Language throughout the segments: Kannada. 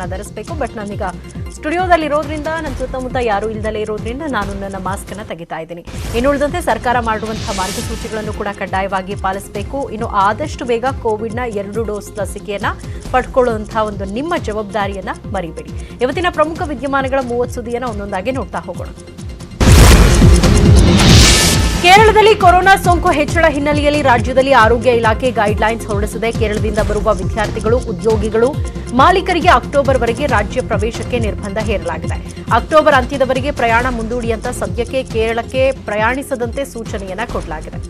ಅನ್ನು ಧರಿಸಬೇಕು. ಬಟ್ ನಾನೀಗ ಸ್ಟುಡಿಯೋದಲ್ಲಿ ಇರೋದ್ರಿಂದ ನನ್ನ ಸುತ್ತಮುತ್ತ ಯಾರೂ ಇಲ್ಲದಲೇ ಇರೋದ್ರಿಂದ ನಾನು ನನ್ನ ಮಾಸ್ಕ್ ಅನ್ನು ತೆಗಿತಾ ಇದ್ದೀನಿ. ಇನ್ನುಳಿದಂತೆ ಸರ್ಕಾರ ಮಾಡುವಂತಹ ಮಾರ್ಗಸೂಚಿಗಳನ್ನು ಕೂಡ ಕಡ್ಡಾಯವಾಗಿ ಪಾಲಿಸಬೇಕು. ಇನ್ನು ಆದಷ್ಟು ಬೇಗ ಕೋವಿಡ್ನ 2 ಡೋಸ್ ಲಸಿಕೆಯನ್ನ ಪಡ್ಕೊಳ್ಳುವಂತಹ ಒಂದು ನಿಮ್ಮ ಜವಾಬ್ದಾರಿಯನ್ನ ಮರಿಬೇಡಿ. ಇವತ್ತಿನ ಪ್ರಮುಖ ವಿದ್ಯಮಾನಗಳ 30 ಸುದ್ದಿಯನ್ನು ಒಂದೊಂದಾಗಿ ನೋಡ್ತಾ ಹೋಗೋಣ. ಕೇರಳದಲ್ಲಿ ಕೊರೋನಾ ಸೋಂಕು ಹೆಚ್ಚಳ ಹಿನ್ನೆಲೆಯಲ್ಲಿ ರಾಜ್ಯದಲ್ಲಿ ಆರೋಗ್ಯ ಇಲಾಖೆ ಗೈಡ್ಲೈನ್ಸ್ ಹೊರಡಿಸಿದೆ. ಕೇರಳದಿಂದ ಬರುವ ವಿದ್ಯಾರ್ಥಿಗಳು, ಉದ್ಯೋಗಿಗಳು, ಮಾಲೀಕರಿಗೆ ಅಕ್ಟೋಬರ್ವರೆಗೆ ರಾಜ್ಯ ಪ್ರವೇಶಕ್ಕೆ ನಿರ್ಬಂಧ ಹೇರಲಾಗಿದೆ. ಅಕ್ಟೋಬರ್ ಅಂತ್ಯದವರೆಗೆ ಪ್ರಯಾಣ ಮುಂದೂಡಿಯಂತ ಸದ್ಯಕ್ಕೆ ಕೇರಳಕ್ಕೆ ಪ್ರಯಾಣಿಸದಂತೆ ಸೂಚನೆಯನ್ನ ಕೊಡಲಾಗಿದೆ.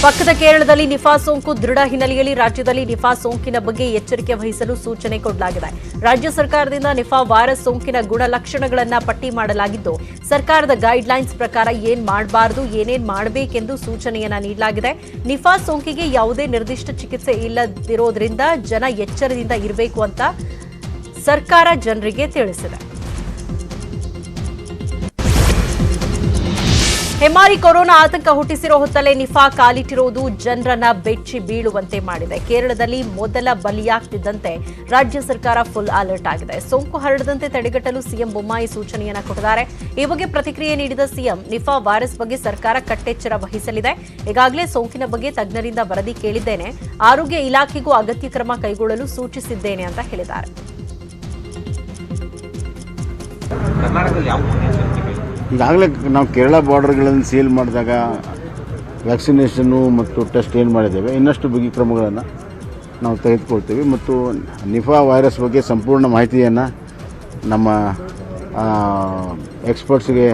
ಪಕ್ಕದ ಕೇರಳದಲ್ಲಿ ನಿಫಾ ಸೋಂಕು ದೃಢ ಹಿನ್ನೆಲೆಯಲ್ಲಿ ರಾಜ್ಯದಲ್ಲಿ ನಿಫಾ ಸೋಂಕಿನ ಬಗ್ಗೆ ಎಚ್ಚರಿಕೆ ವಹಿಸಲು ಸೂಚನೆ ಕೊಡಲಾಗಿದೆ. ರಾಜ್ಯ ಸರ್ಕಾರದಿಂದ ನಿಫಾ ವೈರಸ್ ಸೋಂಕಿನ ಗುಣಲಕ್ಷಣಗಳನ್ನು ಪಟ್ಟಿ ಮಾಡಲಾಗಿದ್ದು, ಸರ್ಕಾರದ ಗೈಡ್ಲೈನ್ಸ್ ಪ್ರಕಾರ ಏನ್ ಮಾಡಬಾರದು, ಏನೇನ್ ಮಾಡಬೇಕೆಂದು ಸೂಚನೆಯನ್ನ ನೀಡಲಾಗಿದೆ. ನಿಫಾ ಸೋಂಕಿಗೆ ಯಾವುದೇ ನಿರ್ದಿಷ್ಟ ಚಿಕಿತ್ಸೆ ಇಲ್ಲದಿರೋದ್ರಿಂದ ಜನ ಎಚ್ಚರದಿಂದ ಇರಬೇಕು ಅಂತ ಸರ್ಕಾರ ಜನರಿಗೆ ತಿಳಿಸಿದೆ. ಹೆಮ್ಮಾರಿ ಕೊರೋನಾ ಆತಂಕ ಹುಟ್ಟಿಸಿರೋ ಹೊತ್ತಲ್ಲೇ ನಿಫಾ ಕಾಲಿಟ್ಟಿರುವುದು ಜನರನ್ನ ಬೆಚ್ಚಿ ಬೀಳುವಂತೆ ಮಾಡಿದೆ. ಕೇರಳದಲ್ಲಿ ಮೊದಲ ಬಲಿಯಾಗ್ತಿದ್ದಂತೆ ರಾಜ್ಯ ಸರ್ಕಾರ ಫುಲ್ ಅಲರ್ಟ್ ಆಗಿದೆ. ಸೋಂಕು ಹರಡದಂತೆ ತಡೆಗಟ್ಟಲು ಸಿಎಂ ಬೊಮ್ಮಾಯಿ ಸೂಚನೆಯನ್ನ ಕೊಟ್ಟಿದ್ದಾರೆ. ಈ ಬಗ್ಗೆ ಪ್ರತಿಕ್ರಿಯೆ ನೀಡಿದ ಸಿಎಂ, ನಿಫಾ ವೈರಸ್ ಬಗ್ಗೆ ಸರ್ಕಾರ ಕಟ್ಟೆಚ್ಚರ ವಹಿಸಲಿದೆ. ಈಗಾಗಲೇ ಸೋಂಕಿನ ಬಗ್ಗೆ ತಜ್ಞರಿಂದ ವರದಿ ಕೇಳಿದ್ದೇನೆ. ಆರೋಗ್ಯ ಇಲಾಖೆಗೂ ಅಗತ್ಯ ಕ್ರಮ ಕೈಗೊಳ್ಳಲು ಸೂಚಿಸಿದ್ದೇನೆ ಅಂತ ಹೇಳಿದ್ದಾರೆ. ಈಗಾಗಲೇ ನಾವು ಕೇರಳ ಬಾರ್ಡರ್ಗಳನ್ನು ಸೀಲ್ ಮಾಡಿದಾಗ ವ್ಯಾಕ್ಸಿನೇಷನ್ನು ಮತ್ತು ಟೆಸ್ಟ್ ಏನು ಮಾಡಿದ್ದೇವೆ, ಇನ್ನಷ್ಟು ಬಿಗಿ ಕ್ರಮಗಳನ್ನು ನಾವು ತೆಗೆದುಕೊಳ್ತೀವಿ. ಮತ್ತು ನಿಫಾ ವೈರಸ್ ಬಗ್ಗೆ ಸಂಪೂರ್ಣ ಮಾಹಿತಿಯನ್ನು ನಮ್ಮ ಎಕ್ಸ್ಪರ್ಟ್ಸ್ಗೆ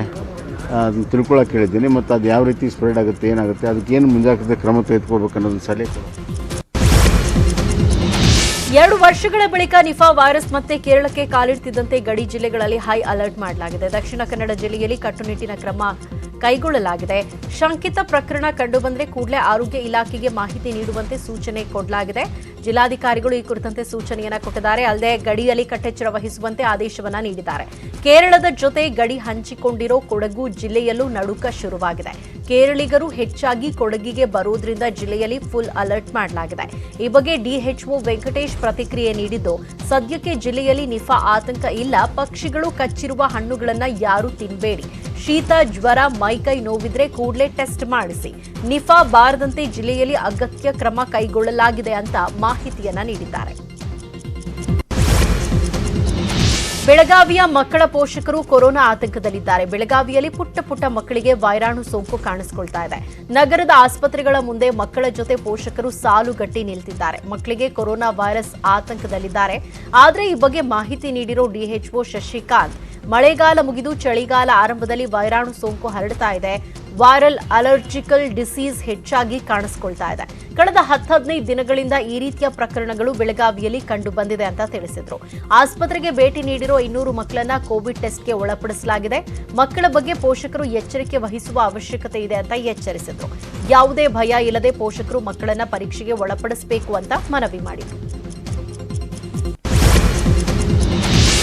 ತಿಳ್ಕೊಳ್ಳೋಕೆ ಹೇಳಿದ್ದೀನಿ. ಮತ್ತು ಅದು ಯಾವ ರೀತಿ ಸ್ಪ್ರೆಡ್ ಆಗುತ್ತೆ, ಏನಾಗುತ್ತೆ, ಅದಕ್ಕೇನು ಮುಂಜಾಗ್ರತೆ ಕ್ರಮ ತೆಗೆದುಕೊಳ್ಬೇಕು ಅನ್ನೋದನ್ನು ಸಲಹೆ. 2 ವರ್ಷಗಳ ಬಳಿಕ ನಿಫಾ ವೈರಸ್ ಮತ್ತೆ ಕೇರಳಕ್ಕೆ ಕಾಲಿಡ್ತಿದ್ದಂತೆ ಗಡಿ ಜಿಲ್ಲೆಗಳಲ್ಲಿ ಹೈ ಅಲರ್ಟ್ ಮಾಡಲಾಗಿದೆ. ದಕ್ಷಿಣ ಕನ್ನಡ ಜಿಲ್ಲೆಯಲ್ಲಿ ಕಟ್ಟುನಿಟ್ಟಿನ ಕ್ರಮ ಕೈಗೊಳ್ಳಲಾಗಿದೆ. ಶಂಕಿತ ಪ್ರಕರಣ ಕಂಡುಬಂದರೆ ಕೂಡಲೇ ಆರೋಗ್ಯ ಇಲಾಖೆಗೆ ಮಾಹಿತಿ ನೀಡುವಂತೆ ಸೂಚನೆ ಕೊಡಲಾಗಿದೆ. ಜಿಲ್ಲಾಧಿಕಾರಿಗಳು ಈ ಕುರಿತಂತೆ ಸೂಚನೆಯನ್ನ ಕೊಟ್ಟಿದ್ದಾರೆ. ಅಲ್ಲದೆ ಗಡಿಯಲ್ಲಿ ಕಟ್ಟೆಚ್ಚರ ವಹಿಸುವಂತೆ ಆದೇಶವನ್ನ ನೀಡಿದ್ದಾರೆ. ಕೇರಳದ ಜೊತೆ ಗಡಿ ಹಂಚಿಕೊಂಡಿರೋ ಕೊಡಗು ಜಿಲ್ಲೆಯಲ್ಲೂ ನಡುಕ ಶುರುವಾಗಿದೆ. ಕೇರಳಿಗರು ಹೆಚ್ಚಾಗಿ ಕೊಡಗಿಗೆ ಬರೋದ್ರಿಂದ ಜಿಲ್ಲೆಯಲ್ಲಿ ಫುಲ್ ಅಲರ್ಟ್ ಮಾಡಲಾಗಿದೆ. ಈ ಬಗ್ಗೆ ಡಿಎಚ್ಒ ವೆಂಕಟೇಶ್ ಪ್ರತಿಕ್ರಿಯೆ ನೀಡಿದ್ದು, ಸದ್ಯಕ್ಕೆ ಜಿಲ್ಲೆಯಲ್ಲಿ ನಿಫಾ ಆತಂಕ ಇಲ್ಲ. ಪಕ್ಷಿಗಳು ಕಚ್ಚಿರುವ ಹಣ್ಣುಗಳನ್ನ ಯಾರೂ ತಿನ್ನಬೇಡಿ. ಶೀತ, ಜ್ವರ, ಮೈಕೈ ನೋವಿದ್ರೆ ಕೂಡಲೇ ಟೆಸ್ಟ್ ಮಾಡಿಸಿ. ನಿಫಾ ಬಾರದಂತೆ ಜಿಲ್ಲೆಯಲ್ಲಿ ಅಗತ್ಯ ಕ್ರಮ ಕೈಗೊಳ್ಳಲಾಗಿದೆ ಅಂತ ಮಾಹಿತಿಯನ್ನ ನೀಡಿದ್ದಾರೆ. ಬೆಳಗಾವಿಯ ಮಕ್ಕಳ ಪೋಷಕರು ಕೊರೋನಾ ಆತಂಕದಲ್ಲಿದ್ದಾರೆ. ಬೆಳಗಾವಿಯಲ್ಲಿ ಪುಟ್ಟ ಮಕ್ಕಳಿಗೆ ವೈರಾಣು ಸೋಂಕು ಕಾಣಿಸಿಕೊಳ್ತಾ ಇದೆ. ನಗರದ ಆಸ್ಪತ್ರೆಗಳ ಮುಂದೆ ಮಕ್ಕಳ ಜೊತೆ ಪೋಷಕರು ಸಾಲುಗಟ್ಟಿ ನಿಲ್ತಿದ್ದಾರೆ. ಮಕ್ಕಳಿಗೆ ಕೊರೋನಾ ವೈರಸ್ ಆತಂಕದಲ್ಲಿದ್ದಾರೆ. ಆದರೆ ಈ ಬಗ್ಗೆ ಮಾಹಿತಿ ನೀಡಿರೋ ಡಿಎಚ್ಒ ಶಶಿಕಾಂತ್, ಮಳೆಗಾಲ ಮುಗಿದು ಚಳಿಗಾಲ ಆರಂಭದಲ್ಲಿ ವೈರಾಣು ಸೋಂಕು ಹರಡ್ತಾ ಇದೆ. ವೈರಲ್ ಅಲರ್ಜಿಕಲ್ ಡಿಸೀಸ್ ಹೆಚ್ಚಾಗಿ ಕಾಣಿಸಿಕೊಳ್ತಾ ಇದೆ. ಕಳೆದ 10-15 ದಿನಗಳಿಂದ ಈ ರೀತಿಯ ಪ್ರಕರಣಗಳು ಬೆಳಗಾವಿಯಲ್ಲಿ ಕಂಡು ಬಂದಿದೆ ಅಂತ ತಿಳಿಸಿದ್ರು. ಆಸ್ಪತ್ರೆಗೆ ಭೇಟಿ ನೀಡಿರೋ 200 ಮಕ್ಕಳನ್ನ ಕೋವಿಡ್ ಟೆಸ್ಟ್ಗೆ ಒಳಪಡಿಸಲಾಗಿದೆ. ಮಕ್ಕಳ ಬಗ್ಗೆ ಪೋಷಕರು ಎಚ್ಚರಿಕೆ ವಹಿಸುವ ಅವಶ್ಯಕತೆ ಇದೆ ಅಂತ ಎಚ್ಚರಿಸಿದ್ರು. ಯಾವುದೇ ಭಯ ಇಲ್ಲದೆ ಪೋಷಕರು ಮಕ್ಕಳನ್ನ ಪರೀಕ್ಷೆಗೆ ಒಳಪಡಿಸಬೇಕು ಅಂತ ಮನವಿ ಮಾಡಿದ್ರು.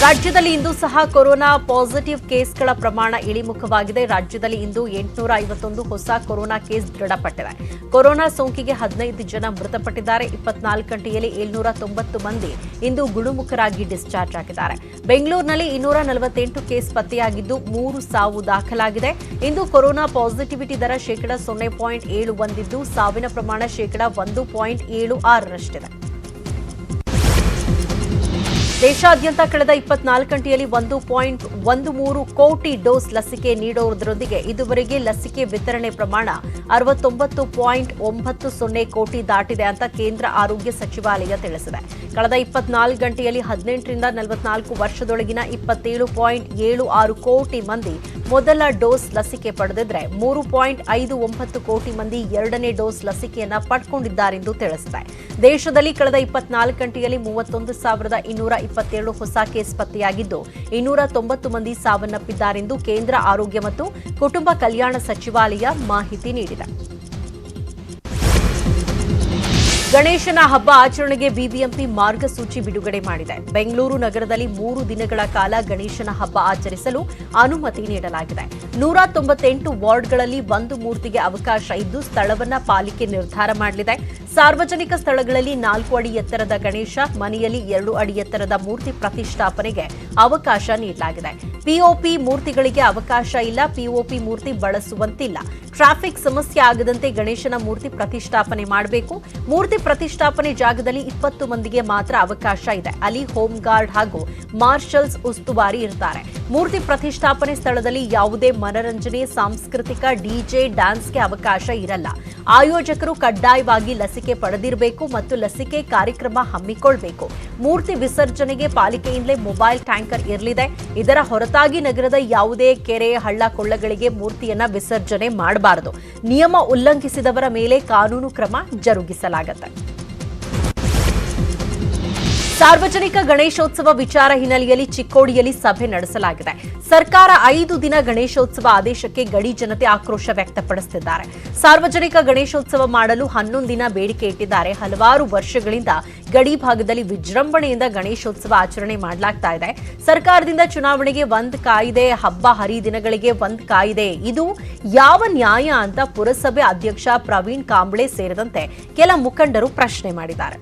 ರಾಜ್ಯದಲ್ಲಿ ಇಂದು ಸಹ ಕೊರೋನಾ ಪಾಸಿಟಿವ್ ಕೇಸ್ಗಳ ಪ್ರಮಾಣ ಇಳಿಮುಖವಾಗಿದೆ. ರಾಜ್ಯದಲ್ಲಿ ಇಂದು 851 ಹೊಸ ಕೊರೋನಾ ಕೇಸ್ ದೃಢಪಟ್ಟಿವೆ. ಕೊರೋನಾ ಸೋಂಕಿಗೆ 15 ಜನ ಮೃತಪಟ್ಟಿದ್ದಾರೆ. 24 ಗಂಟೆಯಲ್ಲಿ 790 ಮಂದಿ ಇಂದು ಗುಣಮುಖರಾಗಿ ಡಿಸ್ಚಾರ್ಜ್ ಆಗಿದ್ದಾರೆ. ಬೆಂಗಳೂರಿನಲ್ಲಿ 248 ಕೇಸ್ ಪತ್ತೆಯಾಗಿದ್ದು 3 ಸಾವು ದಾಖಲಾಗಿದೆ. ಇಂದು ಕೊರೋನಾ ಪಾಸಿಟಿವಿಟಿ ದರ %0.71 ಇದ್ದು ಸಾವಿನ ಪ್ರಮಾಣ %1.76ರಷ್ಟಿದೆ. ದೇಶಾದ್ಯಂತ ಕಳೆದ 24 ಗಂಟೆಯಲ್ಲಿ 1.13 ಕೋಟಿ ಡೋಸ್ ಲಸಿಕೆ ನೀಡುವುದರೊಂದಿಗೆ ಇದುವರೆಗೆ ಲಸಿಕೆ ವಿತರಣೆ ಪ್ರಮಾಣ 69.90 ಕೋಟಿ ದಾಟಿದೆ ಅಂತ ಕೇಂದ್ರ ಆರೋಗ್ಯ ಸಚಿವಾಲಯ ತಿಳಿಸಿದೆ. ಕಳೆದ 24 ಗಂಟೆಯಲ್ಲಿ 18 ರಿಂದ 44 ವರ್ಷದೊಳಗಿನ 27.76 ಕೋಟಿ ಮಂದಿ ಮೊದಲ ಡೋಸ್ ಲಸಿಕೆ ಪಡೆದಿದ್ರೆ 3.59 ಕೋಟಿ ಮಂದಿ ಎರಡನೇ ಡೋಸ್ ಲಸಿಕೆಯನ್ನ ಪಡೆದುಕೊಂಡಿದ್ದಾರೆಂದು ತಿಳಿಸಿದೆ. ದೇಶದಲ್ಲಿ ಕಳೆದ 24 ಗಂಟೆಯಲ್ಲಿ 31,227 ಹೊಸ ಕೇಸ್ ಪತ್ತೆಯಾಗಿದ್ದು 290 ಮಂದಿ ಸಾವನ್ನಪ್ಪಿದ್ದಾರೆಂದು ಕೇಂದ್ರ ಆರೋಗ್ಯ ಮತ್ತು ಕುಟುಂಬ ಕಲ್ಯಾಣ ಸಚಿವಾಲಯ ಮಾಹಿತಿ ನೀಡಿದೆ. ಗಣೇಶನ ಹಬ್ಬ ಆಚರಣೆಗೆ ಬಿಬಿಎಂಪಿ ಮಾರ್ಗಸೂಚಿ ಬಿಡುಗಡೆ ಮಾಡಿದೆ. ಬೆಂಗಳೂರು ನಗರದಲ್ಲಿ 3 ದಿನಗಳ ಕಾಲ ಗಣೇಶನ ಹಬ್ಬ ಆಚರಿಸಲು ಅನುಮತಿ ನೀಡಲಾಗಿದೆ. 198 ವಾರ್ಡ್ಗಳಲ್ಲಿ ಒಂದು ಮೂರ್ತಿಗೆ ಅವಕಾಶ ಇದ್ದು ಸ್ಥಳವನ್ನ ಪಾಲಿಕೆ ನಿರ್ಧಾರ ಮಾಡಲಿದೆ. ಸಾರ್ವಜನಿಕ ಸ್ಥಳಗಳಲ್ಲಿ 4 ಅಡಿ ಎತ್ತರದ ಗಣೇಶ, ಮನೆಯಲ್ಲಿ 2 ಅಡಿ ಎತ್ತರದ ಮೂರ್ತಿ ಪ್ರತಿಷ್ಠಾಪನೆಗೆ ಅವಕಾಶ ನೀಡಲಾಗಿದೆ. ಪಿಒಪಿ ಮೂರ್ತಿಗಳಿಗೆ ಅವಕಾಶ ಇಲ್ಲ. ಪಿಒಪಿ ಮೂರ್ತಿ ಬಳಸುವಂತಿಲ್ಲ. ಟ್ರಾಫಿಕ್ ಸಮಸ್ಯೆ ಆಗದಂತೆ ಗಣೇಶನ ಮೂರ್ತಿ ಪ್ರತಿಷ್ಠಾಪನೆ ಮಾಡಬೇಕು. ಮೂರ್ತಿ ಪ್ರತಿಷ್ಠಾಪನೆ ಜಾಗದಲ್ಲಿ 20 ಮಂದಿಗೆ ಮಾತ್ರ ಅವಕಾಶ ಇದೆ. ಅಲ್ಲಿ ಹೋಮ್ ಗಾರ್ಡ್ ಹಾಗೂ ಮಾರ್ಷಲ್ಸ್ ಉಸ್ತುವಾರಿ ಇರ್ತಾರೆ. ಮೂರ್ತಿ ಪ್ರತಿಷ್ಠಾಪನೆ ಸ್ಥಳದಲ್ಲಿ ಯಾವುದೇ ಮನರಂಜನೆ, ಸಾಂಸ್ಕೃತಿಕ ಡಿಜೆ, ಡ್ಯಾನ್ಸ್ಗೆ ಅವಕಾಶ ಇರಲ್ಲ. ಆಯೋಜಕರು ಕಡ್ಡಾಯವಾಗಿ ಲಸಿಕೆ ಪಡೆದಿರಬೇಕು ಮತ್ತು ಲಸಿಕೆ ಕಾರ್ಯಕ್ರಮ ಹಮ್ಮಿಕೊಳ್ಳಬೇಕು. ಮೂರ್ತಿ ವಿಸರ್ಜನೆಗೆ ಪಾಲಿಕೆಯಿಂದಲೇ ಮೊಬೈಲ್ ಟ್ಯಾಂಕರ್ ಇರಲಿದೆ. ಇದರ ಹೊರತಾಗಿ ನಗರದ ಯಾವುದೇ ಕೆರೆ, ಹಳ್ಳ ಕೊಳ್ಳಗಳಿಗೆ ಮೂರ್ತಿಯನ್ನ ವಿಸರ್ಜನೆ ಮಾಡಬಾರದು. ನಿಯಮ ಉಲ್ಲಂಘಿಸಿದವರ ಮೇಲೆ ಕಾನೂನು ಕ್ರಮ ಜರುಗಿಸಲಾಗುತ್ತೆ. ಸಾರ್ವಜನಿಕ ಗಣೇಶೋತ್ಸವ ವಿಚಾರ ಹಿನ್ನೆಲೆಯಲ್ಲಿ ಚಿಕ್ಕೋಡಿಯಲ್ಲಿ ಸಭೆ ನಡೆಸಲಾಗಿದೆ. ಸರ್ಕಾರ 5 ದಿನ ಗಣೇಶೋತ್ಸವ ಆದೇಶಕ್ಕೆ ಗಡಿ ಜನತೆ ಆಕ್ರೋಶ ವ್ಯಕ್ತಪಡಿಸುತ್ತಿದ್ದಾರೆ. ಸಾರ್ವಜನಿಕ ಗಣೇಶೋತ್ಸವ ಮಾಡಲು 11 ದಿನ ಬೇಡಿಕೆ ಇಟ್ಟಿದ್ದಾರೆ. ಹಲವಾರು ವರ್ಷಗಳಿಂದ ಗಡಿ ಭಾಗದಲ್ಲಿ ವಿಜೃಂಭಣೆಯಿಂದ ಗಣೇಶೋತ್ಸವ ಆಚರಣೆ ಮಾಡಲಾಗ್ತಾ ಇದೆ. ಸರ್ಕಾರದಿಂದ ಚುನಾವಣೆಗೆ ಒಂದು ಕಾಯಿದೆ, ಹಬ್ಬ ಹರಿದಿನಗಳಿಗೆ ಒಂದು ಕಾಯಿದೆ. ಇದು ಯಾವ ನ್ಯಾಯ ಅಂತ ಪುರಸಭೆ ಅಧ್ಯಕ್ಷ ಪ್ರವೀಣ್ ಕಾಂಬ್ಳೆ ಸೇರಿದಂತೆ ಕೆಲ ಮುಖಂಡರು ಪ್ರಶ್ನೆ ಮಾಡಿದ್ದಾರೆ.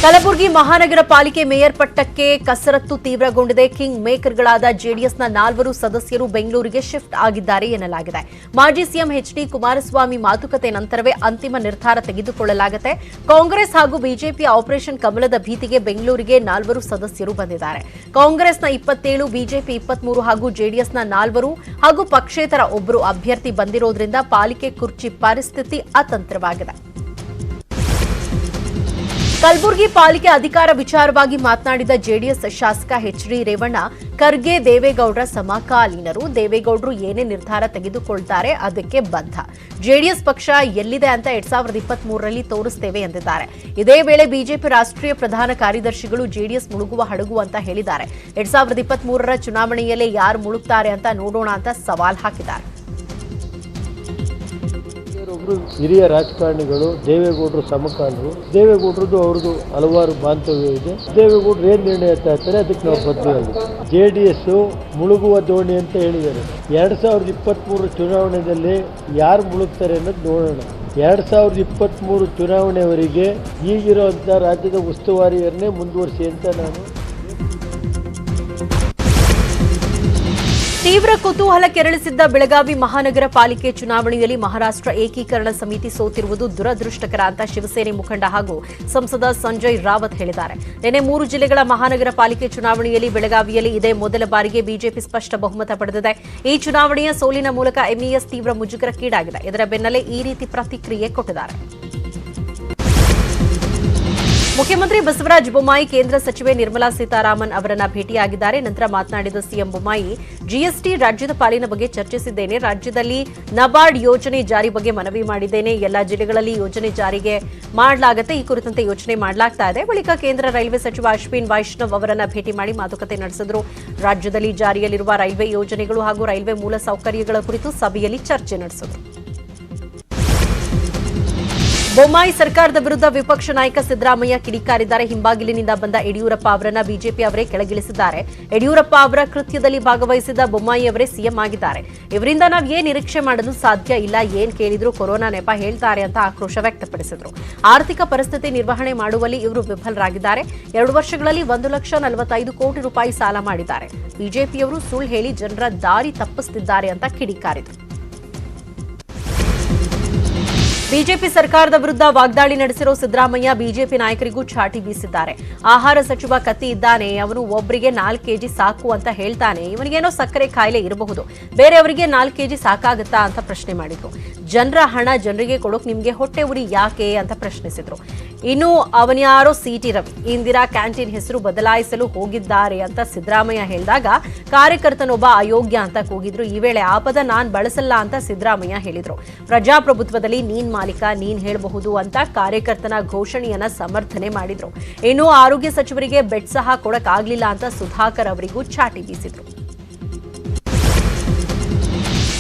ಕಲಬುರಗಿ ಮಹಾನಗರ ಪಾಲಿಕೆ ಮೇಯರ್ ಪಟ್ಟಕ್ಕೆ ಕಸರತ್ತು ತೀವ್ರಗೊಂಡಿದೆ. ಕಿಂಗ್ ಮೇಕರ್ಗಳಾದ ಜೆಡಿಎಸ್ನ 4 ಸದಸ್ಯರು ಬೆಂಗಳೂರಿಗೆ ಶಿಫ್ಟ್ ಆಗಿದ್ದಾರೆ ಎನ್ನಲಾಗಿದೆ. ಮಾಜಿ ಸಿಎಂ ಎಚ್ಡಿ ಕುಮಾರಸ್ವಾಮಿ ಮಾತುಕತೆ ನಂತರವೇ ಅಂತಿಮ ನಿರ್ಧಾರ ತೆಗೆದುಕೊಳ್ಳಲಾಗುತ್ತೆ. ಕಾಂಗ್ರೆಸ್ ಹಾಗೂ ಬಿಜೆಪಿ ಆಪರೇಷನ್ ಕಮಲದ ಭೀತಿಗೆ ಬೆಂಗಳೂರಿಗೆ 4 ಸದಸ್ಯರು ಬಂದಿದ್ದಾರೆ. ಕಾಂಗ್ರೆಸ್ನ 27, ಬಿಜೆಪಿ 23 ಹಾಗೂ ಜೆಡಿಎಸ್ನ 4 ಹಾಗೂ ಪಕ್ಷೇತರ 1 ಅಭ್ಯರ್ಥಿ ಬಂದಿರೋದ್ರಿಂದ ಪಾಲಿಕೆ ಕುರ್ಚಿ ಪರಿಸ್ಥಿತಿ ಅತಂತ್ರವಾಗಿದೆ. ಕಲಬುರಗಿ ಪಾಲಿಕೆ ಅಧಿಕಾರ ವಿಚಾರವಾಗಿ ಮಾತನಾಡಿದ ಜೆಡಿಎಸ್ ಶಾಸಕ ಎಚ್ಡಿ ರೇವಣ್ಣ, ಖರ್ಗೆ ದೇವೇಗೌಡರ ಸಮಕಾಲೀನರು. ದೇವೇಗೌಡರು ಏನೇ ನಿರ್ಧಾರ ತೆಗೆದುಕೊಳ್ತಾರೆ ಅದಕ್ಕೆ ಬದ್ಧ. ಜೆಡಿಎಸ್ ಪಕ್ಷ ಎಲ್ಲಿದೆ ಅಂತ 2023ರಲ್ಲಿ ತೋರಿಸ್ತೇವೆ ಎಂದಿದ್ದಾರೆ. ಇದೇ ವೇಳೆ ಬಿಜೆಪಿ ರಾಷ್ಟ್ರೀಯ ಪ್ರಧಾನ ಕಾರ್ಯದರ್ಶಿಗಳು ಜೆಡಿಎಸ್ ಮುಳುಗುವ ಹಡಗು ಅಂತ ಹೇಳಿದ್ದಾರೆ. 2023ರ ಚುನಾವಣೆಯಲ್ಲೇ ಯಾರು ಮುಳುಗ್ತಾರೆ ಅಂತ ನೋಡೋಣ ಅಂತ ಸವಾಲ್ ಹಾಕಿದ್ದಾರೆ. ಹಿರಿಯ ರಾಜಕಾರಣಿಗಳು, ದೇವೇಗೌಡರು ಸಮಕಾಲರು. ದೇವೇಗೌಡರದ್ದು ಅವ್ರದ್ದು ಹಲವಾರು ಬಾಂಧವ್ಯ ಇದೆ. ದೇವೇಗೌಡರು ಏನ್ ನಿರ್ಣಯ ತರ್ತಾರೆ ಅದಕ್ಕೆ ನಾವು ಬದ್ಧವಾಗಿದೆ. JDS ಮುಳುಗುವ ದೋಣಿ ಅಂತ ಹೇಳಿದ್ದಾರೆ. 2023 ಚುನಾವಣೆಯಲ್ಲಿ ಯಾರು ಮುಳುಗ್ತಾರೆ ಅನ್ನೋದು ನೋಡೋಣ. 2023 ಚುನಾವಣೆಯವರೆಗೆ ಈಗಿರುವಂಥ ರಾಜ್ಯದ ಉಸ್ತುವಾರಿಯನ್ನೇ ಮುಂದುವರಿಸಿ ಅಂತ ನಾನು. ತೀವ್ರ ಕುತೂಹಲ ಕೆರಳಿಸಿದ್ದ ಬೆಳಗಾವಿ ಮಹಾನಗರ ಪಾಲಿಕೆ ಚುನಾವಣೆಯಲ್ಲಿ ಮಹಾರಾಷ್ಟ್ರ ಏಕೀಕರಣ ಸಮಿತಿ ಸೋತಿರುವುದು ದುರದೃಷ್ಟಕರ ಅಂತ ಶಿವಸೇನೆ ಮುಖಂಡ ಹಾಗೂ ಸಂಸದ ಸಂಜಯ್ ರಾವತ್ ಹೇಳಿದ್ದಾರೆ. ನಿನ್ನೆ 3 ಜಿಲ್ಲೆಗಳ ಮಹಾನಗರ ಪಾಲಿಕೆ ಚುನಾವಣೆಯಲ್ಲಿ ಬೆಳಗಾವಿಯಲ್ಲಿ ಇದೇ ಮೊದಲ ಬಾರಿಗೆ ಬಿಜೆಪಿ ಸ್ಪಷ್ಟ ಬಹುಮತ ಪಡೆದಿದೆ. ಈ ಚುನಾವಣೆಯ ಸೋಲಿನ ಮೂಲಕ ಎಂಇಎಸ್ ತೀವ್ರ ಮುಜುಗರಕ್ಕೀಡಾಗಿದೆ. ಇದರ ಬೆನ್ನಲ್ಲೇ ಈ ರೀತಿ ಪ್ರತಿಕ್ರಿಯೆ ಕೊಟ್ಟಿದ್ದಾರೆ. ಮುಖ್ಯಮಂತ್ರಿ ಬಸವರಾಜ ಬೊಮ್ಮಾಯಿ ಕೇಂದ್ರ ಸಚಿವೆ ನಿರ್ಮಲಾ ಸೀತಾರಾಮನ್ ಅವರನ್ನ ಭೇಟಿಯಾಗಿದ್ದಾರೆ. ನಂತರ ಮಾತನಾಡಿದ ಸಿಎಂ ಬೊಮ್ಮಾಯಿ, ಜಿಎಸ್ಟಿ ರಾಜ್ಯದ ಪಾಲಿನ ಬಗ್ಗೆ ಚರ್ಚಿಸಿದ್ದೇನೆ. ರಾಜ್ಯದಲ್ಲಿ ನಬಾರ್ಡ್ ಯೋಜನೆ ಜಾರಿ ಬಗ್ಗೆ ಮನವಿ ಮಾಡಿದ್ದೇನೆ. ಎಲ್ಲಾ ಜಿಲ್ಲೆಗಳಲ್ಲಿ ಯೋಜನೆ ಜಾರಿಗೆ ಮಾಡಲಾಗುತ್ತೆ. ಈ ಕುರಿತಂತೆ ಯೋಚನೆ ಮಾಡಲಾಗ್ತಾ ಇದೆ. ಬಳಿಕ ಕೇಂದ್ರ ರೈಲ್ವೆ ಸಚಿವ ಅಶ್ವಿನ್ ವೈಷ್ಣವ್ ಅವರನ್ನ ಭೇಟಿ ಮಾಡಿ ಮಾತುಕತೆ ನಡೆಸಿದರು. ರಾಜ್ಯದಲ್ಲಿ ಜಾರಿಯಲ್ಲಿರುವ ರೈಲ್ವೆ ಯೋಜನೆಗಳು ಹಾಗೂ ರೈಲ್ವೆ ಮೂಲಸೌಕರ್ಯಗಳ ಕುರಿತು ಸಭೆಯಲ್ಲಿ ಚರ್ಚೆ ನಡೆಸಿದರು. ಬೊಮ್ಮಾಯಿ ಸರ್ಕಾರದ ವಿರುದ್ಧ ವಿಪಕ್ಷ ನಾಯಕ ಸಿದ್ದರಾಮಯ್ಯ ಕಿಡಿಕಾರಿದ್ದಾರೆ. ಹಿಂಬಾಗಿಲಿನಿಂದ ಬಂದ ಯಡಿಯೂರಪ್ಪ ಅವರನ್ನ ಬಿಜೆಪಿ ಅವರೇ ಕೆಳಗಿಳಿಸಿದ್ದಾರೆ. ಯಡಿಯೂರಪ್ಪ ಅವರ ಕೃತ್ಯದಲ್ಲಿ ಭಾಗವಹಿಸಿದ ಬೊಮ್ಮಾಯಿ ಅವರೇ ಸಿಎಂ ಆಗಿದ್ದಾರೆ. ಇವರಿಂದ ನಾವು ಏನ್ ನಿರೀಕ್ಷೆ ಮಾಡಲು ಸಾಧ್ಯ ಇಲ್ಲ. ಏನ್ ಕೇಳಿದ್ರು ಕೊರೋನಾ ನೆಪ ಹೇಳ್ತಾರೆ ಅಂತ ಆಕ್ರೋಶ ವ್ಯಕ್ತಪಡಿಸಿದರು. ಆರ್ಥಿಕ ಪರಿಸ್ಥಿತಿ ನಿರ್ವಹಣೆ ಮಾಡುವಲ್ಲಿ ಇವರು ವಿಫಲರಾಗಿದ್ದಾರೆ. 2 ವರ್ಷಗಳಲ್ಲಿ 1,45 ಕೋಟಿ ರೂಪಾಯಿ ಸಾಲ ಮಾಡಿದ್ದಾರೆ. ಬಿಜೆಪಿಯವರು ಸುಳ್ಳು ಹೇಳಿ ಜನರ ದಾರಿ ತಪ್ಪಿಸುತ್ತಿದ್ದಾರೆ ಅಂತ ಕಿಡಿಕಾರಿದರು. ಬಿಜೆಪಿ ಸರ್ಕಾರದ ವಿರುದ್ಧ ವಾಗ್ದಾಳಿ ನಡೆಸಿರೋ ಸಿದ್ದರಾಮಯ್ಯ ಬಿಜೆಪಿ ನಾಯಕರಿಗೂ ಚಾಟಿ ಬೀಸಿದ್ದಾರೆ. ಆಹಾರ ಸಚಿವ ಕತ್ತಿ ಇದ್ದಾನೆ, ಅವನು ಒಬ್ಬರಿಗೆ 4 ಕೆಜಿ ಸಾಕು ಅಂತ ಹೇಳ್ತಾನೆ. ಇವನಿಗೇನೋ ಸಕ್ಕರೆ ಕಾಯಿಲೆ ಇರಬಹುದು, ಬೇರೆಯವರಿಗೆ 4 ಕೆಜಿ ಸಾಕಾಗುತ್ತಾ ಅಂತ ಪ್ರಶ್ನೆ ಮಾಡಿದ್ರು. ಜನರ ಹಣ ಜನರಿಗೆ ಕೊಡೋಕೆ ನಿಮ್ಗೆ ಹೊಟ್ಟೆ ಉರಿ ಯಾಕೆ ಅಂತ ಪ್ರಶ್ನಿಸಿದ್ರು. ಇನ್ನು ಅವನ್ಯಾರೋ ಸಿಟಿ ರವಿ ಇಂದಿರಾ ಕ್ಯಾಂಟೀನ್ ಹೆಸರು ಬದಲಾಯಿಸಲು ಹೋಗಿದ್ದಾರೆ ಅಂತ ಸಿದ್ದರಾಮಯ್ಯ ಹೇಳಿದಾಗ ಕಾರ್ಯಕರ್ತನೊಬ್ಬ ಅಯೋಗ್ಯ ಅಂತ ಕೂಗಿದ್ರು. ಈ ವೇಳೆ ಆ ಪದ ನಾನ್ ಬಳಸಲ್ಲ ಅಂತ ಸಿದ್ದರಾಮಯ್ಯ ಹೇಳಿದ್ರು. ಪ್ರಜಾಪ್ರಭುತ್ವದಲ್ಲಿ ನೀನ್ ಮಾಲೀಕ, ನೀನ್ ಹೇಳಬಹುದು ಅಂತ ಕಾರ್ಯಕರ್ತನ ಘೋಷಣೆಯನ್ನ ಸಮರ್ಥನೆ ಮಾಡಿದ್ರು. ಇನ್ನು ಆರೋಗ್ಯ ಸಚಿವರಿಗೆ ಬೆಡ್ ಸಹ ಕೊಡಕ್ಕಾಗ್ಲಿಲ್ಲ ಅಂತ ಸುಧಾಕರ್ ಅವರಿಗೂ ಚಾಟಿ ಬೀಸಿದ್ರು.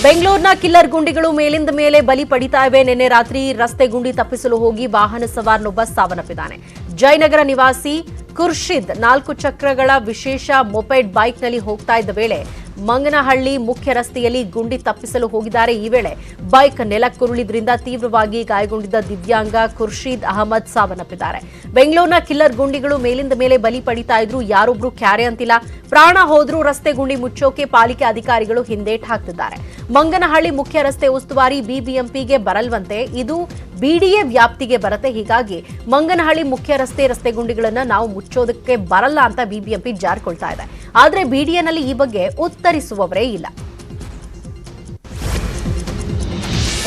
ಬೆಂಗಳೂರಿನ ಕಿಲ್ಲರ್ ಗುಂಡಿಗಳು ಮೇಲಿಂದ ಮೇಲೆ ಬಲಿ ಪಡಿತಾ ಇವೆ. ನಿನ್ನೆ ರಾತ್ರಿ ರಸ್ತೆ ಗುಂಡಿ ತಪ್ಪಿಸಲು ಹೋಗಿ ವಾಹನ ಸವಾರನೊಬ್ಬ ಸಾವನ್ನಪ್ಪಿದ್ದಾನೆ. ಜಯನಗರ ನಿವಾಸಿ ಖುರ್ಷಿದ್ 4 ಚಕ್ರಗಳ ವಿಶೇಷ ಮೊಪೆಡ್ ಬೈಕ್ನಲ್ಲಿ ಹೋಗ್ತಾ ಇದ್ದ ವೇಳೆ ಮಂಗನಹಳ್ಳಿ ಮುಖ್ಯ ರಸ್ತೆಯಲ್ಲಿ ಗುಂಡಿ ತಪ್ಪಿಸಲು ಹೋಗಿದ್ದಾರೆ. ಈ ವೇಳೆ ಬೈಕ್ ನೆಲಕ್ಕುರುಳಿದ್ರಿಂದ ತೀವ್ರವಾಗಿ ಗಾಯಗೊಂಡಿದ್ದ ದಿವ್ಯಾಂಗ ಖುರ್ಷೀದ್ ಅಹಮದ್ ಸಾವನ್ನಪ್ಪಿದ್ದಾರೆ. ಬೆಂಗಳೂರಿನ ಕಿಲ್ಲರ್ ಗುಂಡಿಗಳು ಮೇಲಿಂದ ಮೇಲೆ ಬಲಿ ಪಡಿತಾ ಇದ್ರು. ಯಾರೊಬ್ರು ಕ್ಯಾರೆ ಅಂತಿಲ್ಲ. ಪ್ರಾಣ ಹೋದ್ರೂ ರಸ್ತೆ ಗುಂಡಿ ಮುಚ್ಚೋಕೆ ಪಾಲಿಕೆ ಅಧಿಕಾರಿಗಳು ಹಿಂದೇಟ್ ಹಾಕ್ತಿದ್ದಾರೆ. ಮಂಗನಹಳ್ಳಿ ಮುಖ್ಯ ರಸ್ತೆ ಉಸ್ತುವಾರಿ ಬಿಬಿಎಂಪಿಗೆ ಬರಲ್ವಂತೆ, ಇದು ಬಿಡಿಎ ವ್ಯಾಪ್ತಿಗೆ ಬರುತ್ತೆ. ಹೀಗಾಗಿ ಮಂಗನಹಳ್ಳಿ ಮುಖ್ಯ ರಸ್ತೆ ಗುಂಡಿಗಳನ್ನ ನಾವು ಮುಚ್ಚೋದಕ್ಕೆ ಬರಲ್ಲ ಅಂತ ಬಿಬಿಎಂಪಿ ಜಾರಿಕೊಳ್ತಾ ಇದೆ. ಆದ್ರೆ ಬಿಡಿಎನಲ್ಲಿ ಈ ಬಗ್ಗೆ ಉತ್ತರಿಸುವವರೇ ಇಲ್ಲ.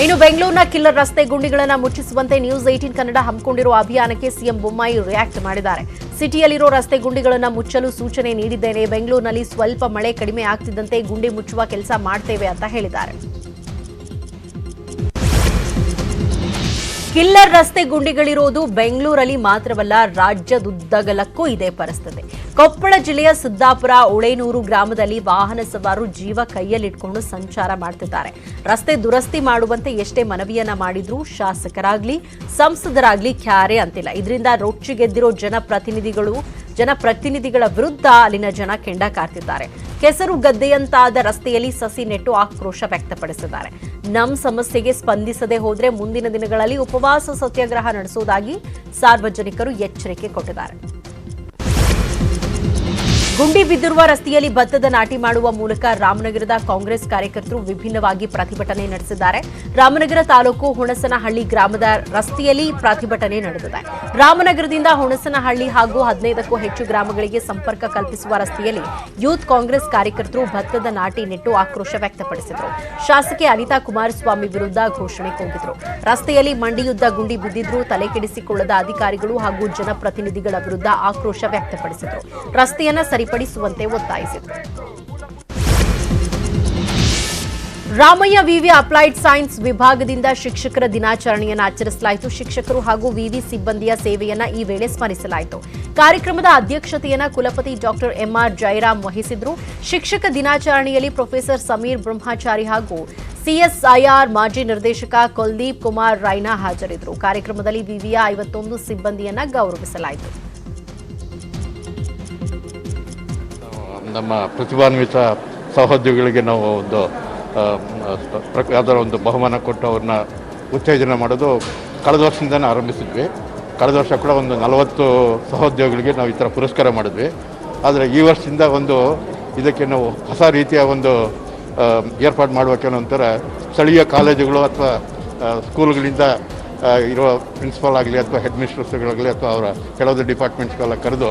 ಇನ್ನು ಬೆಂಗಳೂರಿನ ಕಿಲ್ಲರ್ ರಸ್ತೆ ಗುಂಡಿಗಳನ್ನ ಮುಚ್ಚಿಸುವಂತೆ ನ್ಯೂಸ್ 18 ಕನ್ನಡ ಹಮ್ಮಿಕೊಂಡಿರುವ ಅಭಿಯಾನಕ್ಕೆ ಸಿಎಂ ಬೊಮ್ಮಾಯಿ ರಿಯಾಕ್ಟ್ ಮಾಡಿದ್ದಾರೆ. ಸಿಟಿಯಲ್ಲಿರೋ ರಸ್ತೆ ಗುಂಡಿಗಳನ್ನ ಮುಚ್ಚಲು ಸೂಚನೆ ನೀಡಿದ್ದೇನೆ. ಬೆಂಗಳೂರಿನಲ್ಲಿ ಸ್ವಲ್ಪ ಮಳೆ ಕಡಿಮೆ ಆಗ್ತಿದ್ದಂತೆ ಗುಂಡಿ ಮುಚ್ಚುವ ಕೆಲಸ ಮಾಡ್ತೇವೆ ಅಂತ ಹೇಳಿದ್ದಾರೆ. ಕಿಲ್ಲರ್ ರಸ್ತೆ ಗುಂಡಿಗಳಿರೋದು ಬೆಂಗಳೂರಲ್ಲಿ ಮಾತ್ರವಲ್ಲ, ರಾಜ್ಯದುದ್ದಗಲಕ್ಕೂ ಇದೇ ಪರಿಸ್ಥಿತಿ. ಕೊಪ್ಪಳ ಜಿಲ್ಲೆಯ ಸಿದ್ದಾಪುರ ಉಳೇನೂರು ಗ್ರಾಮದಲ್ಲಿ ವಾಹನ ಸವಾರರು ಜೀವ ಕೈಯಲ್ಲಿಟ್ಕೊಂಡು ಸಂಚಾರ ಮಾಡ್ತಿದ್ದಾರೆ. ರಸ್ತೆ ದುರಸ್ತಿ ಮಾಡುವಂತೆ ಎಷ್ಟೇ ಮನವಿಯನ್ನ ಮಾಡಿದ್ರೂ ಶಾಸಕರಾಗ್ಲಿ ಸಂಸದರಾಗ್ಲಿ ಕ್ಯಾರೆ ಅಂತಿಲ್ಲ. ಇದರಿಂದ ರೊಚ್ಚಿಗೆದ್ದಿರೋ ಜನಪ್ರತಿನಿಧಿಗಳ ವಿರುದ್ಧ ಅಲ್ಲಿನ ಜನ ಕೆಂಡ ಕಾರ್ತಿದ್ದಾರೆ. ಕೆಸರು ಗದ್ದೆಯಂತಾದ ರಸ್ತೆಯಲ್ಲಿ ಸಸಿ ನೆಟ್ಟು ಆಕ್ರೋಶ ವ್ಯಕ್ತಪಡಿಸಿದ್ದಾರೆ. ನಮ್ಮ ಸಮಸ್ಯೆಗೆ ಸ್ಪಂದಿಸದೆ ಹೋದ್ರೆ ಮುಂದಿನ ದಿನಗಳಲ್ಲಿ ಉಪವಾಸ ಸತ್ಯಾಗ್ರಹ ನಡೆಸುವುದಾಗಿ ಸಾರ್ವಜನಿಕರು ಎಚ್ಚರಿಕೆ ಕೊಟ್ಟಿದ್ದಾರೆ. ಗುಂಡಿ ಬಿದ್ದಿರುವ ರಸ್ತೆಯಲ್ಲಿ ಭತ್ತದ ನಾಟಿ ಮಾಡುವ ಮೂಲಕ ರಾಮನಗರದ ಕಾಂಗ್ರೆಸ್ ಕಾರ್ಯಕರ್ತರು ವಿಭಿನ್ನವಾಗಿ ಪ್ರತಿಭಟನೆ ನಡೆಸಿದ್ದಾರೆ. ರಾಮನಗರ ತಾಲೂಕು ಹುಣಸನಹಳ್ಳಿ ಗ್ರಾಮದ ರಸ್ತೆಯಲ್ಲಿ ಪ್ರತಿಭಟನೆ ನಡೆದಿದೆ. ರಾಮನಗರದಿಂದ ಹುಣಸನಹಳ್ಳಿ ಹಾಗೂ 15ಕ್ಕೂ ಹೆಚ್ಚು ಗ್ರಾಮಗಳಿಗೆ ಸಂಪರ್ಕ ಕಲ್ಪಿಸುವ ರಸ್ತೆಯಲ್ಲಿ ಯೂತ್ ಕಾಂಗ್ರೆಸ್ ಕಾರ್ಯಕರ್ತರು ಭತ್ತದ ನಾಟಿ ನೆಟ್ಟು ಆಕ್ರೋಶ ವ್ಯಕ್ತಪಡಿಸಿದರು. ಶಾಸಕಿ ಅನಿತಾ ಕುಮಾರಸ್ವಾಮಿ ವಿರುದ್ಧ ಘೋಷಣೆ ಕೂಗಿದ್ರು. ರಸ್ತೆಯಲ್ಲಿ ಮಂಡಿಯುದ್ದ ಗುಂಡಿ ಬಿದ್ದಿದ್ರು. ತಲೆಕೆಡಿಸಿಕೊಳ್ಳದ ಅಧಿಕಾರಿಗಳು ಹಾಗೂ ಜನಪ್ರತಿನಿಧಿಗಳ ವಿರುದ್ಧ ಆಕ್ರೋಶ ವ್ಯಕ್ತಪಡಿಸಿದರು. ರಸ್ತೆಯನ್ನ ಸರಿಪಡಿಸುವಂತೆ ಒತ್ತಾಯಿಸಿದರು. ರಾಮಯ್ಯ ವಿವಿ ಅಪ್ಲೈಡ್ ಸೈನ್ಸ್ ವಿಭಾಗದಿಂದ ಶಿಕ್ಷಕರ ದಿನಾಚರಣೆಯನ್ನು ಆಚರಿಸಲಾಯಿತು. ಶಿಕ್ಷಕರು ಹಾಗೂ ವಿವಿ ಸಿಬ್ಬಂದಿಯ ಸೇವೆಯನ್ನ ಈ ವೇಳೆ ಸ್ಮರಿಸಲಾಯಿತು. ಕಾರ್ಯಕ್ರಮದ ಅಧ್ಯಕ್ಷತೆಯನ್ನ ಕುಲಪತಿ ಡಾಕ್ಟರ್ ಎಂಆರ್ ಜಯರಾಮ್ ವಹಿಸಿದ್ರು. ಶಿಕ್ಷಕ ದಿನಾಚರಣೆಯಲ್ಲಿ ಪ್ರೊಫೆಸರ್ ಸಮೀರ್ ಬ್ರಹ್ಮಚಾರಿ ಹಾಗೂ ಸಿಎಸ್ಐಆರ್ ಮಾಜಿ ನಿರ್ದೇಶಕ ಕುಲ್ದೀಪ್ ಕುಮಾರ್ ರೈನಾ ಹಾಜರಿದ್ದರು. ಕಾರ್ಯಕ್ರಮದಲ್ಲಿ ವಿವಿಯ 51 ಸಿಬ್ಬಂದಿಯನ್ನ ಗೌರವಿಸಲಾಯಿತು. ನಮ್ಮ ಪ್ರತಿಭಾನ್ವಿತ ಸಹೋದ್ಯೋಗಿಗಳಿಗೆ ನಾವು ಅದರ ಒಂದು ಬಹುಮಾನ ಕೊಟ್ಟು ಅವ್ರನ್ನ ಉತ್ತೇಜನ ಮಾಡೋದು ಕಳೆದ ವರ್ಷದಿಂದನೇ ಆರಂಭಿಸಿದ್ವಿ. ಕಳೆದ ವರ್ಷ ಕೂಡ ಒಂದು 40 ಸಹೋದ್ಯೋಗಿಗಳಿಗೆ ನಾವು ಈ ಥರ ಪುರಸ್ಕಾರ ಮಾಡಿದ್ವಿ. ಆದರೆ ಈ ವರ್ಷದಿಂದ ಇದಕ್ಕೆ ನಾವು ಹೊಸ ರೀತಿಯ ಒಂದು ಏರ್ಪಾಡು ಮಾಡುವಕ್ಕೆ ಒಂಥರ ಸ್ಥಳೀಯ ಕಾಲೇಜುಗಳು ಅಥವಾ ಸ್ಕೂಲ್ಗಳಿಂದ ಇರೋ ಪ್ರಿನ್ಸಿಪಾಲ್ ಆಗಲಿ ಅಥವಾ ಹೆಡ್ ಮಿಸ್ಟ್ರೆಸ್ಗಳಾಗಲಿ ಅಥವಾ ಅವರ ಕೆಲವೊಂದು ಡಿಪಾರ್ಟ್ಮೆಂಟ್ಸ್ಗೆಲ್ಲ ಕರೆದು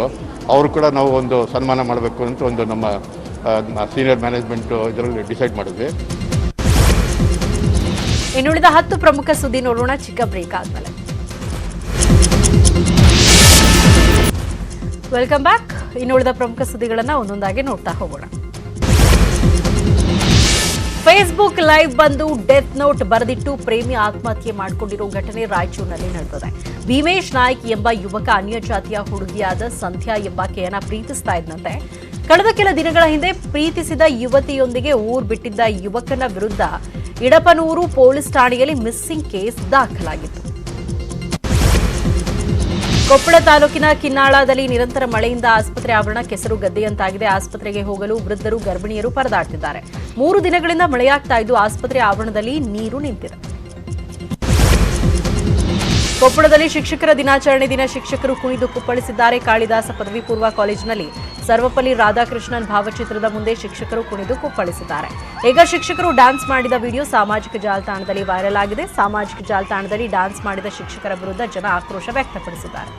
ಅವರು ಕೂಡ ನಾವು ಒಂದು ಸನ್ಮಾನ ಮಾಡಬೇಕು ಅಂತ ನಮ್ಮ ಸೀನಿಯರ್ ಮ್ಯಾನೇಜ್ಮೆಂಟ್ ಇದರಲ್ಲಿ ಡಿಸೈಡ್ ಮಾಡಿದ್ವಿ. ಇನ್ನುಳಿದ 10 ಪ್ರಮುಖ ಸುದ್ದಿ ನೋಡೋಣ ಚಿಕ್ಕ ಬ್ರೇಕ್ ಆದ್ಮೇಲೆ. Welcome back. ಇನ್ನುಳಿದ ಪ್ರಮುಖ ಸುದ್ದಿಗಳನ್ನ ಒಂದೊಂದಾಗಿ ನೋಡ್ತಾ ಹೋಗೋಣ. ಫೇಸ್ಬುಕ್ ಲೈವ್ ಬಂದು ಡೆತ್ ನೋಟ್ ಬರೆದಿಟ್ಟು ಪ್ರೇಮಿ ಆತ್ಮಹತ್ಯೆ ಮಾಡಿಕೊಂಡಿರೋ ಘಟನೆ ರಾಯಚೂರಿನಲ್ಲಿ ನಡೆದಿದೆ. ಭೀಮೇಶ್ ನಾಯ್ಕ್ ಎಂಬ ಯುವಕ ಅನ್ಯ ಜಾತಿಯ ಹುಡುಗಿಯಾದ ಸಂಧ್ಯಾ ಎಂಬಾಕೆಯನ್ನ ಪ್ರೀತಿಸ್ತಾ ಇದ್ದಂತೆ. ಕಳೆದ ಕೆಲ ದಿನಗಳ ಹಿಂದೆ ಪ್ರೀತಿಸಿದ ಯುವತಿಯೊಂದಿಗೆ ಊರು ಬಿಟ್ಟಿದ್ದ ಯುವಕನ ವಿರುದ್ಧ ಇಡಪನೂರು ಪೊಲೀಸ್ ಠಾಣೆಯಲ್ಲಿ ಮಿಸ್ಸಿಂಗ್ ಕೇಸ್ ದಾಖಲಾಗಿತ್ತು. ಕೊಪ್ಪಳ ತಾಲೂಕಿನ ಕಿನ್ನಾಳದಲ್ಲಿ ನಿರಂತರ ಮಳೆಯಿಂದ ಆಸ್ಪತ್ರೆ ಆವರಣ ಕೆಸರು ಗದ್ದೆಯಂತಾಗಿದೆ. ಆಸ್ಪತ್ರೆಗೆ ಹೋಗಲು ವೃದ್ಧರು ಗರ್ಭಿಣಿಯರು ಪರದಾಡ್ತಿದ್ದಾರೆ. 3 ದಿನಗಳಿಂದ ಮಳೆಯಾಗ್ತಾ ಇದ್ದು ಆಸ್ಪತ್ರೆ ಆವರಣದಲ್ಲಿ ನೀರು ನಿಂತಿದೆ. ಕೊಪ್ಪಳದಲ್ಲಿ ಶಿಕ್ಷಕರ ದಿನಾಚರಣೆ ದಿನ ಶಿಕ್ಷಕರು ಕುಣಿದು ಕುಪ್ಪಳಿಸಿದ್ದಾರೆ. ಕಾಳಿದಾಸ ಪದವಿ ಪೂರ್ವ ಕಾಲೇಜಿನಲ್ಲಿ ಸರ್ವಪಲ್ಲಿ ರಾಧಾಕೃಷ್ಣನ್ ಭಾವಚಿತ್ರದ ಮುಂದೆ ಶಿಕ್ಷಕರು ಕುಣಿದು ಕುಪ್ಪಳಿಸಿದ್ದಾರೆ. ಈಗ ಶಿಕ್ಷಕರು ಡ್ಯಾನ್ಸ್ ಮಾಡಿದ ವಿಡಿಯೋ ಸಾಮಾಜಿಕ ಜಾಲತಾಣದಲ್ಲಿ ವೈರಲ್ ಆಗಿದೆ. ಸಾಮಾಜಿಕ ಜಾಲತಾಣದಲ್ಲಿ ಡ್ಯಾನ್ಸ್ ಮಾಡಿದ ಶಿಕ್ಷಕರ ವಿರುದ್ಧ ಜನ ಆಕ್ರೋಶ ವ್ಯಕ್ತಪಡಿಸಿದ್ದಾರೆ.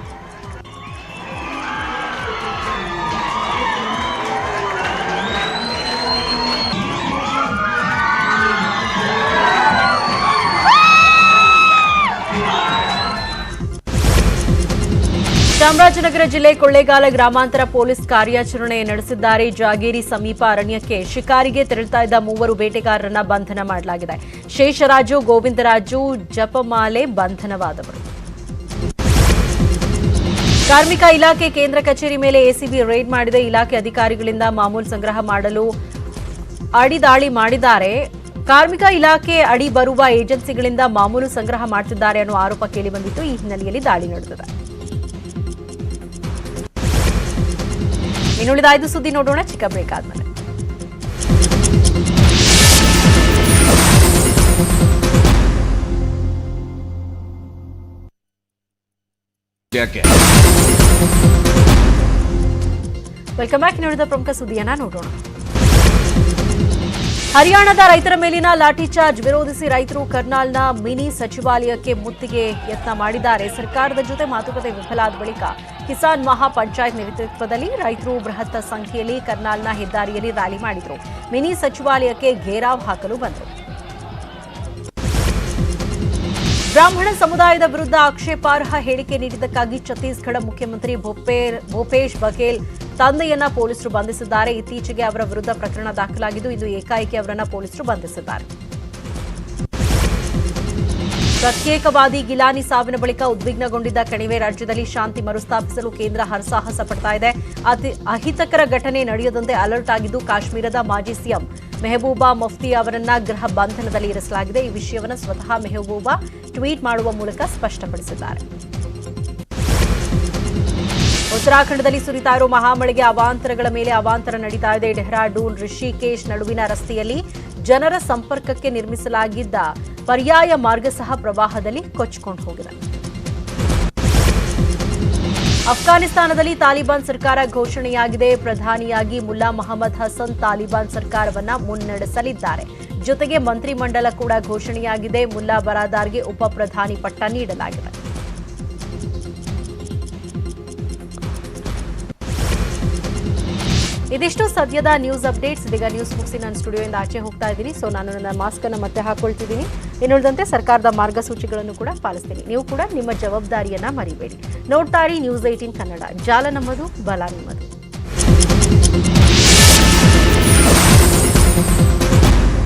ಚಾಮರಾಜನಗರ ಜಿಲ್ಲೆ ಕೊಳ್ಳೇಗಾಲ ಗ್ರಾಮಾಂತರ ಪೊಲೀಸ್ ಕಾರ್ಯಾಚರಣೆ ನಡೆಸಿದ್ದಾರೆ. ಜಾಗೇರಿ ಸಮೀಪ ಅರಣ್ಯಕ್ಕೆ ಶಿಕಾರಿಗೆ ತೆರಳುತ್ತಾ ಇದ್ದ 3 ಬೇಟೆಗಾರರನ್ನ ಬಂಧನ ಮಾಡಲಾಗಿದೆ. ಶೇಷರಾಜು, ಗೋವಿಂದರಾಜು, ಜಪಮಾಲೆ ಬಂಧನವಾದವರು. ಕಾರ್ಮಿಕ ಇಲಾಖೆ ಕೇಂದ್ರ ಕಚೇರಿ ಮೇಲೆ ಎಸಿಬಿ ರೇಡ್ ಮಾಡಿದೆ. ಇಲಾಖೆ ಅಧಿಕಾರಿಗಳಿಂದ ಮಾಮೂಲು ಸಂಗ್ರಹ ಮಾಡಲು ಅಡಿದಾಳಿ ಮಾಡಿದ್ದಾರೆ. ಕಾರ್ಮಿಕ ಇಲಾಖೆ ಅಡಿ ಬರುವ ಏಜೆನ್ಸಿಗಳಿಂದ ಮಾಮೂಲು ಸಂಗ್ರಹ ಮಾಡುತ್ತಿದ್ದಾರೆ ಅನ್ನೋ ಆರೋಪ ಕೇಳಿಬಂದಿತ್ತು. ಈ ಹಿನ್ನೆಲೆಯಲ್ಲಿ ದಾಳಿ ನಡೆದಿದೆ. ಇನ್ನುಳಿದ 5 ಸುದ್ದಿ ನೋಡೋಣ ಚಿಕ್ಕ ಬ್ರೇಕ್ ಆದ್ಮೇಲೆ. Welcome back. ಇನ್ನುಳಿದ ಪ್ರಮುಖ ಸುದ್ದಿಯನ್ನ ನೋಡೋಣ. ಹರಿಯಾಣದ ರೈತರ ಮೇಲಿನ ಲಾಠಿ ಚಾರ್ಜ್ ವಿರೋಧಿಸಿ ರೈತರು ಕರ್ನಾಲ್ನ ಮಿನಿ ಸಚಿವಾಲಯಕ್ಕೆ ಮುತ್ತಿಗೆ ಯತ್ನ ಮಾಡಿದ್ದಾರೆ. ಸರ್ಕಾರದ ಜೊತೆ ಮಾತುಕತೆ ವಿಫಲಾದ ಬಳಿಕ ಕಿಸಾನ್ ಮಹಾ ಪಂಚಾಯತ್ ನೇತೃತ್ವದಲ್ಲಿ ರೈತರು ಬೃಹತ್ ಸಂಖ್ಯೆಯಲ್ಲಿ ಕರ್ನಾಲ್ನ ಹೆದ್ದಾರಿಯಲ್ಲಿ ರ್ಯಾಲಿ ಮಾಡಿದರು. ಮಿನಿ ಸಚಿವಾಲಯಕ್ಕೆ ಘೇರಾವ್ ಹಾಕಲು ಬಂದರು. ಬ್ರಾಹ್ಮಣ ಸಮುದಾಯದ ವಿರುದ್ಧ ಆಕ್ಷೇಪಾರ್ಹ ಹೇಳಿಕೆ ನೀಡಿದ್ದಕ್ಕಾಗಿ ಛತ್ತೀಸ್ಗಢ ಮುಖ್ಯಮಂತ್ರಿ ಭೂಪೇಶ್ ಬಘೇಲ್ ತಂದೆಯನ್ನ ಪೊಲೀಸರು ಬಂಧಿಸಿದ್ದಾರೆ. ಇತ್ತೀಚೆಗೆ ಅವರ ವಿರುದ್ಧ ಪ್ರಕರಣ ದಾಖಲಾಗಿದ್ದು ಇಂದು ಏಕಾಏಕಿ ಅವರನ್ನ ಪೊಲೀಸರು ಬಂಧಿಸಿದ್ದಾರೆ. ಪ್ರತ್ಯೇಕವಾದಿ ಗಿಲಾನಿ ಸಾವಿನ ಬಳಿಕ ಉದ್ವಿಗ್ನಗೊಂಡಿದ್ದ ಕಣಿವೆ ರಾಜ್ಯದಲ್ಲಿ ಶಾಂತಿ ಮರುಸ್ಥಾಪಿಸಲು ಕೇಂದ್ರ ಹರಸಾಹಸ ಪಡ್ತಾ ಇದೆ. ಅಹಿತಕರ ಘಟನೆ ನಡೆಯದಂತೆ ಅಲರ್ಟ್ ಆಗಿದ್ದು ಕಾಶ್ಮೀರದ ಮಾಜಿ ಸಿಎಂ ಮೆಹಬೂಬಾ ಮುಫ್ತಿ ಅವರನ್ನ ಗೃಹ ಬಂಧನದಲ್ಲಿ ಇರಿಸಲಾಗಿದೆ. ಈ ವಿಷಯವನ್ನು ಸ್ವತಃ ಮೆಹಬೂಬಾ ಟ್ವೀಟ್ ಮಾಡುವ ಮೂಲಕ ಸ್ಪಷ್ಟಪಡಿಸಿದ್ದಾರೆ. ಉತ್ತರಾಖಂಡದಲ್ಲಿ ಸುರಿತಾ ಇರುವ ಮಹಾಮಳೆಗೆ ಅವಾಂತರಗಳ ಮೇಲೆ ಅವಾಂತರ ನಡೀತಾ ಇದೆ. ಡೆಹ್ರಾಡೂನ್ ರಿಷಿಕೇಶ್ ನಡುವಿನ ರಸ್ತೆಯಲ್ಲಿ ಜನರ ಸಂಪರ್ಕಕ್ಕೆ ನಿರ್ಮಿಸಲಾಗಿದ್ದ ಪರ್ಯಾಯ ಮಾರ್ಗ ಸಹ ಪ್ರವಾಹದಲ್ಲಿ ಕೊಚ್ಚಿಕೊಂಡು ಹೋಗಿದೆ. ಅಫ್ಘಾನಿಸ್ತಾನದಲ್ಲಿ ತಾಲಿಬಾನ್ ಸರ್ಕಾರ ಘೋಷಣೆಯಾಗಿದೆ. ಪ್ರಧಾನಿಯಾಗಿ ಮುಲ್ಲಾ ಮೊಹಮ್ಮದ್ ಹಸನ್ ತಾಲಿಬಾನ್ ಸರ್ಕಾರವನ್ನ ಮುನ್ನಡೆಸಲಿದ್ದಾರೆ. ಜೊತೆಗೆ ಮಂತ್ರಿಮಂಡಲ ಕೂಡ ಘೋಷಣೆಯಾಗಿದೆ. ಮುಲ್ಲಾ ಬರಾದಾರ್ಗೆ ಉಪ ಪ್ರಧಾನಿ ಪಟ್ಟ ನೀಡಲಾಗಿದೆ. ಇದಿಷ್ಟು ಸದ್ಯದ ನ್ಯೂಸ್ ಅಪ್ಡೇಟ್ಸ್. ಇದೀಗ ನ್ಯೂಸ್ ಮುಗಿಸಿ ನಾನು ಸ್ಟುಡಿಯೋಯಿಂದ ಆಚೆ ಹೋಗ್ತಾ ಇದ್ದೀನಿ. ಸೊ ನಾನು ನನ್ನ ಮಾಸ್ಕ್ ಅನ್ನು ಮತ್ತೆ ಹಾಕೊಳ್ತಿದ್ದೀನಿ. ಇನ್ನುಳಿದಂತೆ ಸರ್ಕಾರದ ಮಾರ್ಗಸೂಚಿಗಳನ್ನು ಕೂಡ ಪಾಲಿಸ್ತೀನಿ. ನೀವು ಕೂಡ ನಿಮ್ಮ ಜವಾಬ್ದಾರಿಯನ್ನ ಮರಿಬೇಡಿ. ನೋಡ್ತಾ ಇರಿ ನ್ಯೂಸ್ 18 ಕನ್ನಡ. ಜಾಲ ನಮ್ಮದು, ಬಲ ನಿಮ್ಮದು.